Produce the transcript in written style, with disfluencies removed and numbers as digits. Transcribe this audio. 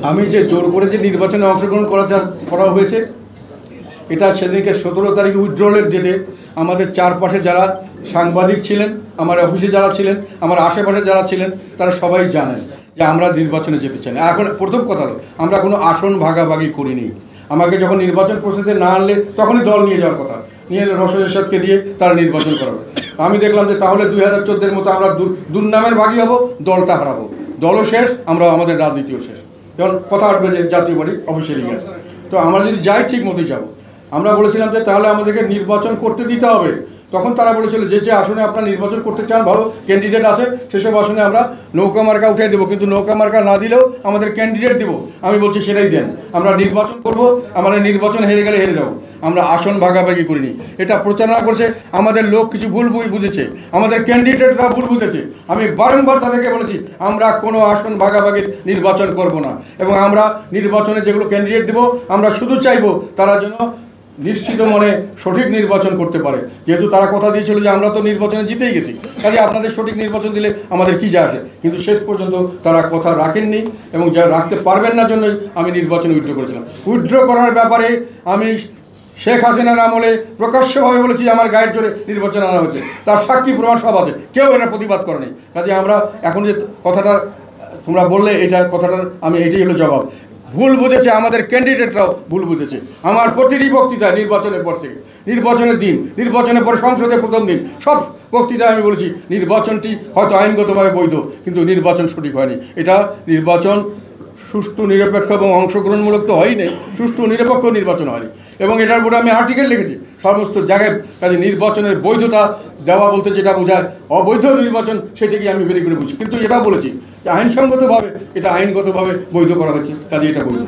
আমি যে জোর করে যে নির্বাচনে অংশগ্রহণ করা হয়েছে, এটা সেদিনকে 17 তারিখে উইথড্রলের ডেটে আমাদের চারপাশে যারা সাংবাদিক ছিলেন, আমার অফিসে যারা ছিলেন, আমার আশেপাশে যারা ছিলেন, তারা সবাই জানেন যে আমরা নির্বাচনে যেতে চাই না। এখন প্রথম কথা হলো, আমরা কোনো আসন ভাগাভাগি করিনি। আমাকে যখন নির্বাচন প্রসেসে না আনলে তখনই দল নিয়ে যাওয়ার কথা, নিয়ে এলে রওশন এরশাদকে দিয়ে তারা নির্বাচন করাবে। আমি দেখলাম যে তাহলে 2014-এর মতো আমরা দুর্নামের ভাগী হব, দলটা হারাবো। দলও শেষ, আমরা আমাদের রাজনীতিও শেষ। যেমন কথা আসবে যে জাতীয় পার্টি অফিসিয়ালি গেছে, তো আমরা যদি যাই ঠিক মতোই যাবো। আমরা বলেছিলাম যে তাহলে আমাদেরকে নির্বাচন করতে দিতে হবে। তখন তারা বলেছিল যে যে আসনে আপনারা নির্বাচন করতে চান, ভালো ক্যান্ডিডেট আছে, সেসব আসনে আমরা নৌকা মার্কা উঠে দেবো, কিন্তু নৌকা মার্কা না দিলেও আমাদের ক্যান্ডিডেট দেবো। আমি বলছি সেটাই দেন, আমরা নির্বাচন করব, আমাদের নির্বাচন হেরে গেলে হেরে যাবো, আমরা আসন ভাগাভাগি করিনি। এটা প্রচারণা করছে, আমাদের লোক কিছু ভুল বুঝেছে, আমাদের ক্যান্ডিডেটরা ভুল বুঝেছে। আমি বারংবার তাদেরকে বলেছি আমরা কোনো আসন ভাগাভাগির নির্বাচন করব না, এবং আমরা নির্বাচনে যেগুলো ক্যান্ডিডেট দেবো আমরা শুধু চাইবো তারা যেন নিশ্চিত মনে সঠিক নির্বাচন করতে পারে। যেহেতু তারা কথা দিয়েছিল যে আমরা তো নির্বাচনে জিতেই গেছি, কাজে আপনাদের সঠিক নির্বাচন দিলে আমাদের কী যায় আসে। কিন্তু শেষ পর্যন্ত তারা কথা রাখেননি, এবং যা রাখতে পারবেন না জন্যই আমি নির্বাচনে উইথড্র করেছিলাম। উইথড্র করার ব্যাপারে আমি শেখ হাসিনার আমলে প্রকাশ্যভাবে বলেছি আমার গায়ের জোরে নির্বাচন আনা হয়েছে, তার সাক্ষী প্রমাণ সব আছে, কেউ এটা প্রতিবাদ করেনি। কাজে আমরা এখন যে কথাটা তোমরা বললে, এটা কথাটার আমি এটাই হলো জবাব। ভুল বুঝেছে, আমাদের ক্যান্ডিডেটরাও ভুল বুঝেছে। আমার প্রতিটি বক্তৃতায় নির্বাচনের পর থেকে, নির্বাচনের দিন, নির্বাচনের পর সংসদের প্রথম দিন, সব বক্তৃতায় আমি বলেছি নির্বাচনটি হয়তো আইনগতভাবে বৈধ, কিন্তু নির্বাচন সঠিক হয়নি। এটা নির্বাচন সুষ্ঠু, নিরপেক্ষ এবং অংশগ্রহণমূলক তো হয়নি, সুষ্ঠু নিরপেক্ষ নির্বাচন হয়নি। এবং এটার উপরে আমি আর্টিকেল লিখেছি সমস্ত জায়গায়। কাজে নির্বাচনের বৈধতা দেওয়া বলতে যেটা বোঝায় অবৈধ নির্বাচন, সেটাকে আমি বেরিয়ে করে বুঝি। কিন্তু এটা বলেছি যে আইনসঙ্গতভাবে, এটা আইনগতভাবে বৈধ করা হয়েছে, কাজে এটা বৈধ।